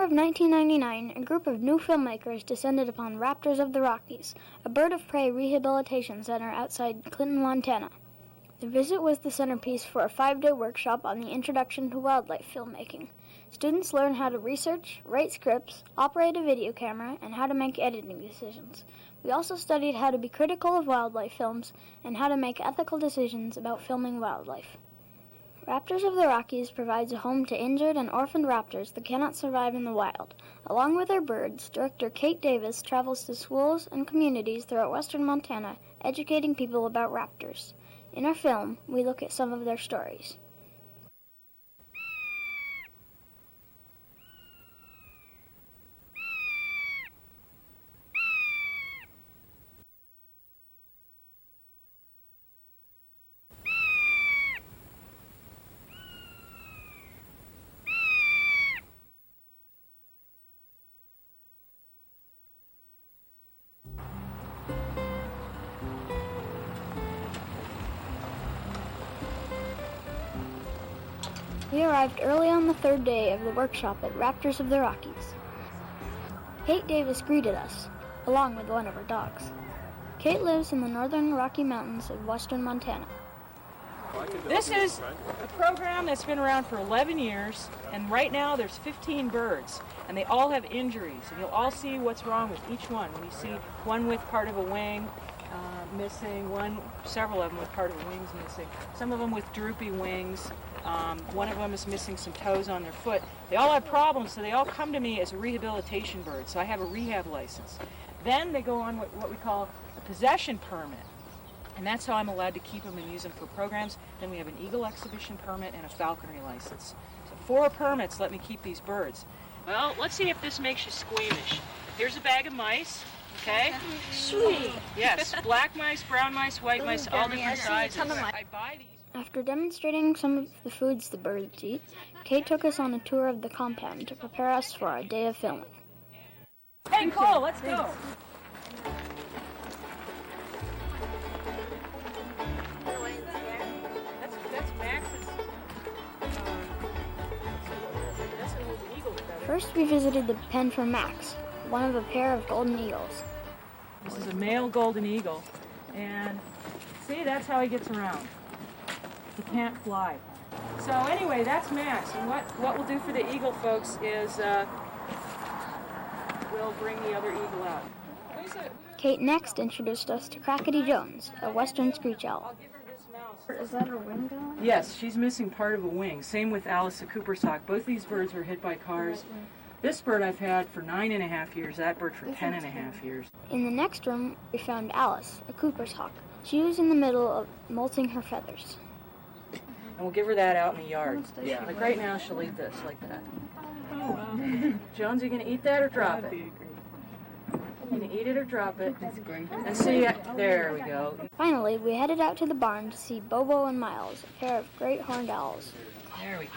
of 1999, a group of new filmmakers descended upon Raptors of the Rockies, a bird of prey rehabilitation center outside Clinton, Montana. The visit was the centerpiece for a 5-day workshop on the introduction to wildlife filmmaking. Students learn how to research, write scripts, operate a video camera, and how to make editing decisions. We also studied how to be critical of wildlife films and how to make ethical decisions about filming wildlife. Raptors of the Rockies provides a home to injured and orphaned raptors that cannot survive in the wild. Along with their birds, director Kate Davis travels to schools and communities throughout western Montana, educating people about raptors. In our film, we look at some of their stories. We arrived early on the 3rd day of the workshop at Raptors of the Rockies. Kate Davis greeted us, along with one of her dogs. Kate lives in the northern Rocky Mountains of western Montana. This is a program that's been around for 11 years, and right now there's 15 birds, and they all have injuries, and you'll all see what's wrong with each one. When you see one with part of a wing missing, several of them with part of a wing's missing, some of them with droopy wings. One of them is missing some toes on their foot. They all have problems, so they all come to me as a rehabilitation bird, so I have a rehab license. Then they go on what we call a possession permit, and that's how I'm allowed to keep them and use them for programs. Then we have an eagle exhibition permit and a falconry license. So 4 permits let me keep these birds. Well, let's see if this makes you squeamish. Here's a bag of mice, okay? Sweet. Yes, black mice, brown mice, white mice, all different sizes. I buy these. After demonstrating some of the foods the birds eat, Kate took us on a tour of the compound to prepare us for our day of filming. Hey, Cole, let's go. That's Max's. That's an old eagle. First, we visited the pen for Max, one of a pair of golden eagles. This is a male golden eagle, and see, that's how he gets around. He can't fly. So anyway, that's Max, and what we'll do for the eagle, folks, is we'll bring the other eagle out. Kate next introduced us to Crackety Jones, a western screech owl. Is that her wing gone? Yes, she's missing part of a wing. Same with Alice the Cooper's hawk. Both these birds were hit by cars. This bird I've had for 9.5 years, that bird for 10.5 years. In the next room, we found Alice, a Cooper's hawk. She was in the middle of molting her feathers. And we'll give her that out in the yard. Yeah, like right now she'll eat this, like that. Oh, wow. Jones, you gonna eat that or drop it? You gonna eat it or drop it? And see, there we go. Finally, we headed out to the barn to see Bobo and Miles, a pair of great horned owls. There we go.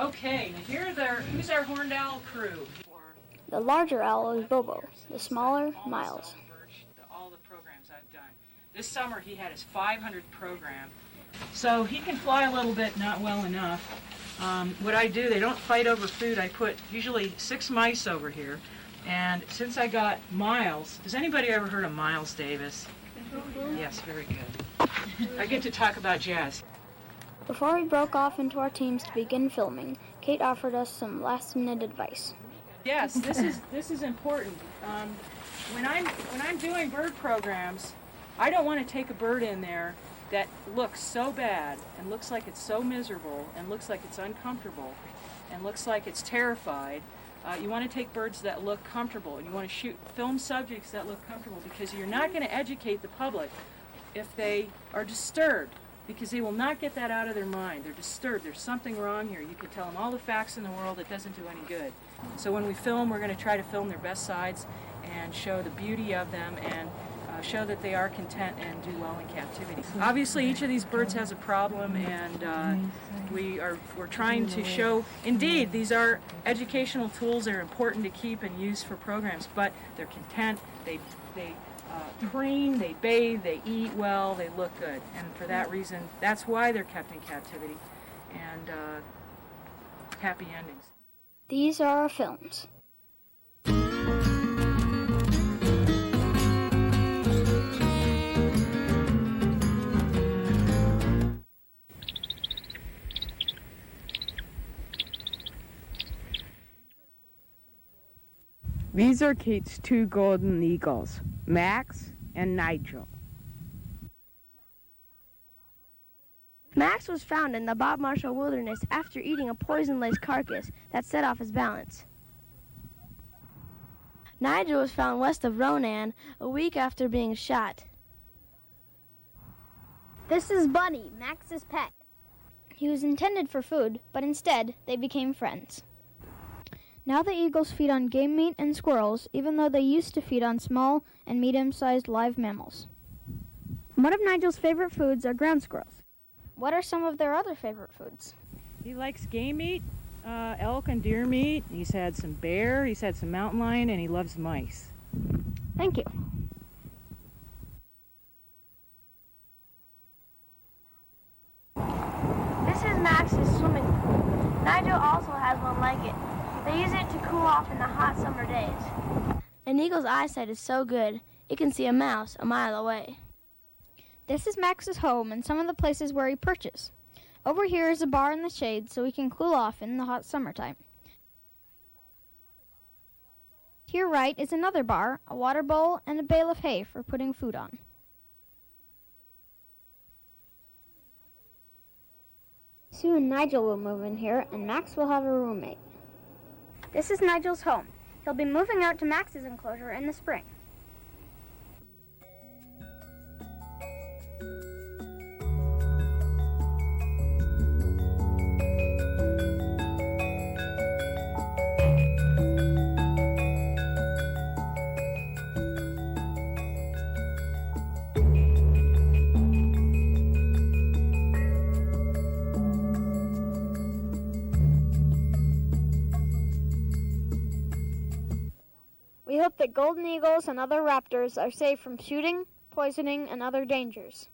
Okay, now who's our horned owl crew? The larger owl is Bobo, the smaller, Miles. All the programs I've done. This summer he had his 500th program. So he can fly a little bit, not well enough. What I do, they don't fight over food. I put usually 6 mice over here. And since I got Miles, has anybody ever heard of Miles Davis? Yes, very good. I get to talk about jazz. Before we broke off into our teams to begin filming, Kate offered us some last-minute advice. Yes, this is important. When I'm doing bird programs, I don't want to take a bird in there that looks so bad and looks like it's so miserable and looks like it's uncomfortable and looks like it's terrified. You want to take birds that look comfortable, and you want to film subjects that look comfortable, because you're not going to educate the public if they are disturbed, because they will not get that out of their mind. They're disturbed. There's something wrong here. You could tell them all the facts in the world. It doesn't do any good. So when we film, we're going to try to film their best sides and show the beauty of them and show that they are content and do well in captivity. Obviously, each of these birds has a problem, and we're trying to show, indeed, these are educational tools that are important to keep and use for programs, but they're content, they preen, they bathe, they eat well, they look good, and for that reason, that's why they're kept in captivity, and happy endings. These are our films. These are Kate's two golden eagles, Max and Nigel. Max was found in the Bob Marshall Wilderness after eating a poison-laced carcass that set off his balance. Nigel was found west of Ronan a week after being shot. This is Bunny, Max's pet. He was intended for food, but instead they became friends. Now the eagles feed on game meat and squirrels, even though they used to feed on small and medium-sized live mammals. One of Nigel's favorite foods are ground squirrels. What are some of their other favorite foods? He likes game meat, elk and deer meat. He's had some bear, he's had some mountain lion, and he loves mice. Thank you. This is Max's swimming pool. Nigel also has one like it. They use it to cool off in the hot summer days. An eagle's eyesight is so good, it can see a mouse a mile away. This is Max's home and some of the places where he perches. Over here is a bar in the shade so he can cool off in the hot summertime. To your right is another bar, a water bowl, and a bale of hay for putting food on. Sue and Nigel will move in here, and Max will have a roommate. This is Nigel's home. He'll be moving out to Max's enclosure in the spring. We hope that golden eagles and other raptors are safe from shooting, poisoning, and other dangers.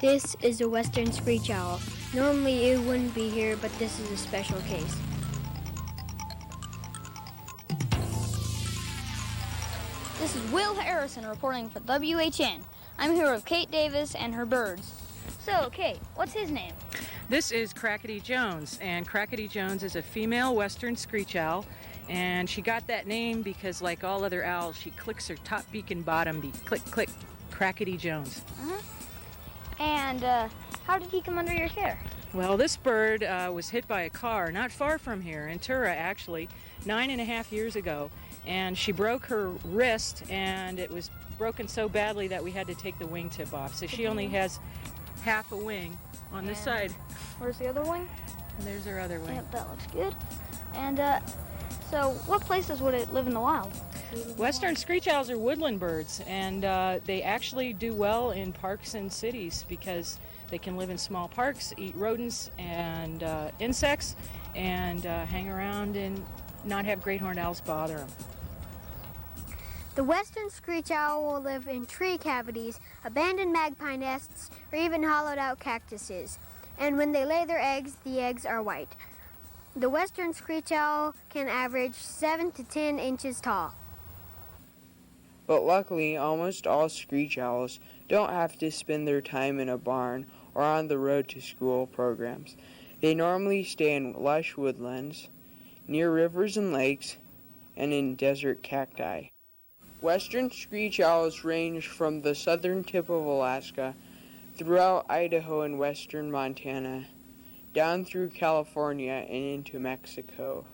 This is a western screech owl. Normally it wouldn't be here, but this is a special case. This is Will Harrison reporting for WHN. I'm here with Kate Davis and her birds. So, Kate, what's his name? This is Crackety Jones, and Crackety Jones is a female western screech owl, and she got that name because, like all other owls, she clicks her top beak and bottom beak. Click, click, Crackety Jones. And how did he come under your care? Well, this bird was hit by a car not far from here, in Tura actually, 9.5 years ago. And she broke her wrist, and it was broken so badly that we had to take the wingtip off. So she only has half a wing on this side. Where's the other wing? And there's her other wing. Yep, that looks good. And so what places would it live in the wild? Western screech owls are woodland birds, and they actually do well in parks and cities because they can live in small parks, eat rodents and insects, and hang around and not have great horned owls bother them. The western screech owl will live in tree cavities, abandoned magpie nests, or even hollowed out cactuses. And when they lay their eggs, the eggs are white. The western screech owl can average 7 to 10 inches tall. But luckily, almost all screech owls don't have to spend their time in a barn or on the road to school programs. They normally stay in lush woodlands, near rivers and lakes, and in desert cacti. Western screech owls range from the southern tip of Alaska, throughout Idaho and western Montana, down through California and into Mexico.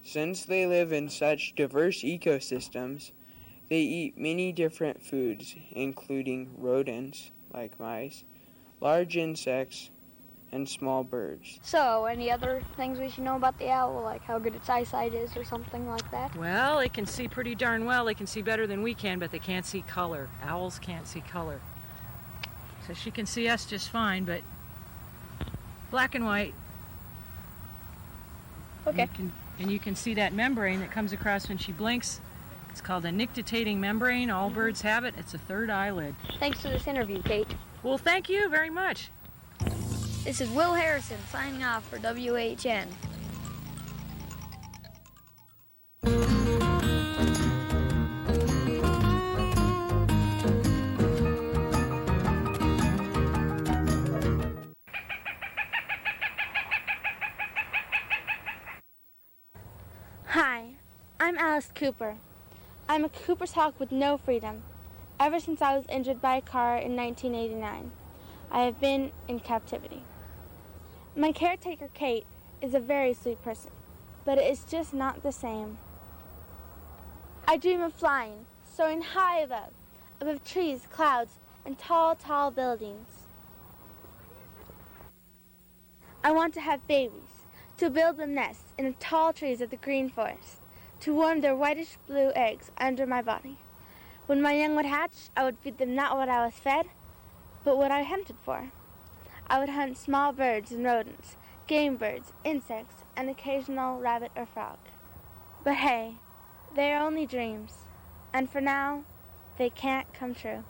Since they live in such diverse ecosystems, they eat many different foods, including rodents, like mice, large insects, and small birds. So, any other things we should know about the owl, like how good its eyesight is or something like that? Well, they can see pretty darn well. They can see better than we can, but they can't see color. Owls can't see color. So she can see us just fine, but black and white. Okay. And you can see that membrane that comes across when she blinks. It's called a nictitating membrane. All birds have it. It's a third eyelid. Thanks for this interview, Kate. Well, thank you very much. This is Will Harrison signing off for WHN. Hi, I'm Alice Cooper. I'm a Cooper's hawk with no freedom. Ever since I was injured by a car in 1989, I have been in captivity. My caretaker, Kate, is a very sweet person, but it is just not the same. I dream of flying, soaring high above trees, clouds, and tall, tall buildings. I want to have babies, to build them nests in the tall trees of the green forest, to warm their whitish blue eggs under my body. When my young would hatch, I would feed them not what I was fed, but what I hunted for. I would hunt small birds and rodents, game birds, insects, and occasional rabbit or frog. But hey, they are only dreams, and for now, they can't come true.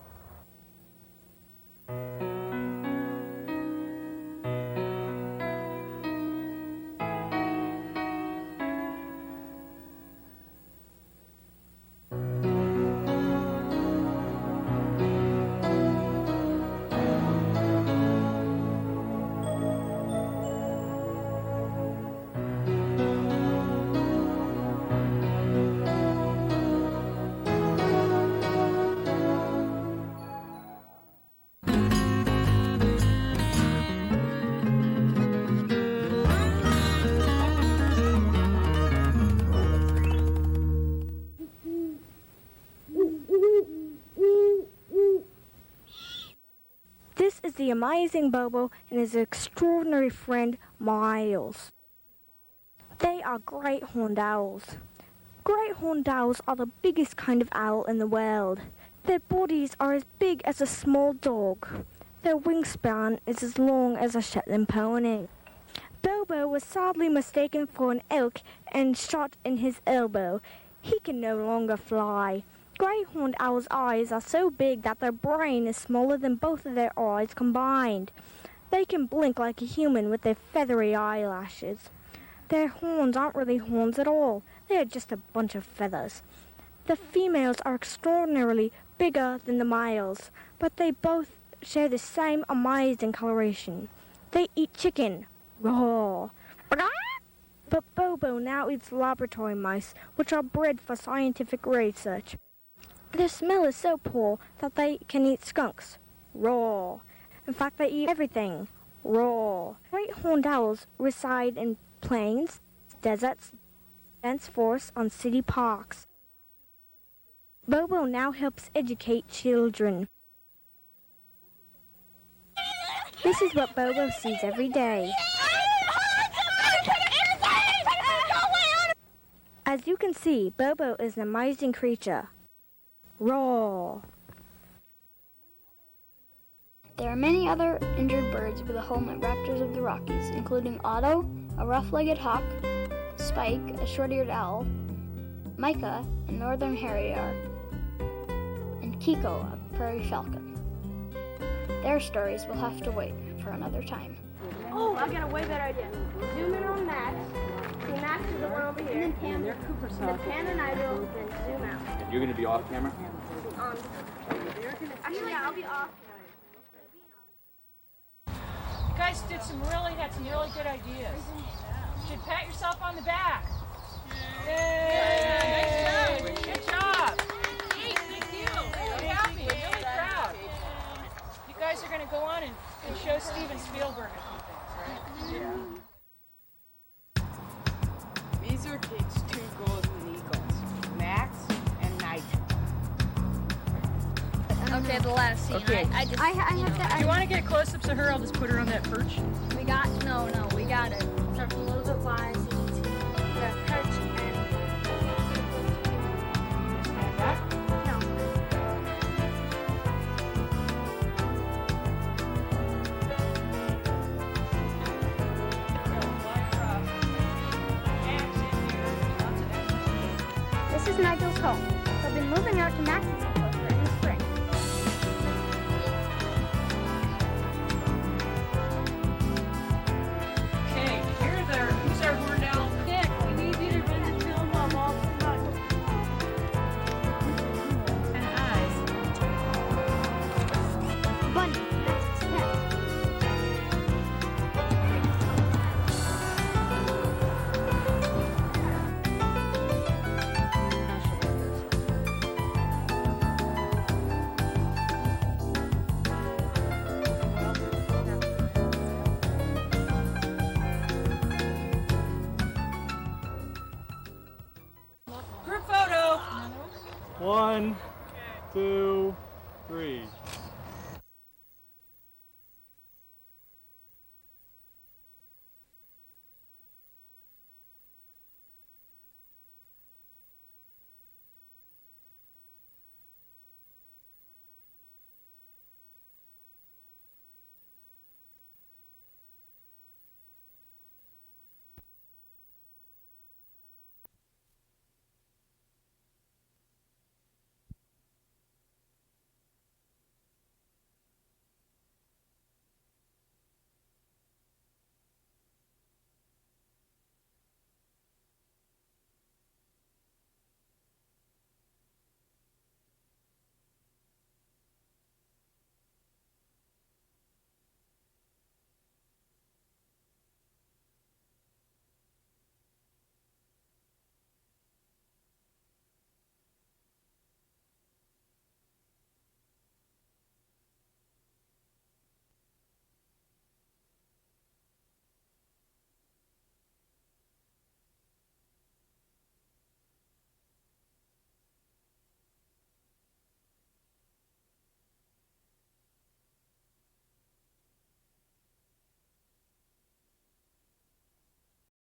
This is the amazing Bobo and his extraordinary friend, Miles. They are great horned owls. Great horned owls are the biggest kind of owl in the world. Their bodies are as big as a small dog. Their wingspan is as long as a Shetland pony. Bobo was sadly mistaken for an elk and shot in his elbow. He can no longer fly. Great horned owls' eyes are so big that their brain is smaller than both of their eyes combined. They can blink like a human with their feathery eyelashes. Their horns aren't really horns at all. They are just a bunch of feathers. The females are extraordinarily bigger than the males, but they both share the same amazing coloration. They eat chicken, raw. But Bobo now eats laboratory mice, which are bred for scientific research. Their smell is so poor that they can eat skunks, raw. In fact, they eat everything, raw. Great horned owls reside in plains, deserts, dense forests, on city parks. Bobo now helps educate children. This is what Bobo sees every day. As you can see, Bobo is an amazing creature. Raw. There are many other injured birds with a home at Raptors of the Rockies, including Otto, a rough-legged hawk, Spike, a short-eared owl, Micah, a northern harrier, and Kiko, a prairie falcon. Their stories will have to wait for another time. Oh, I got a way better idea. Zoom in on Max. See, Max is the one over here. And then they're Cooper's the Pan and Nigel, then zoom out. You're going to be off camera? Actually, yeah, I'll be off. You guys had some really good ideas. You should pat yourself on the back. Yay! Nice job. Good job. Thank you. Really happy. Really proud. You guys are going to go on and show Steven Spielberg a few things, right? These are Kate's two golden eagles, Max and Nigel. Okay, the last scene. Okay. I have to. Do you want to get close-ups of her? I'll just put her on that perch. We got it. Start a little bit wide so you can see the perch and. No. Nigel's home. They'll be moving out to Max's enclosure in the spring. Okay, who's our horned owl? Nick, we need you to run the film of all the Nigel. And eyes. Bunny, Max's pet. Group photo. 1, 2, 3.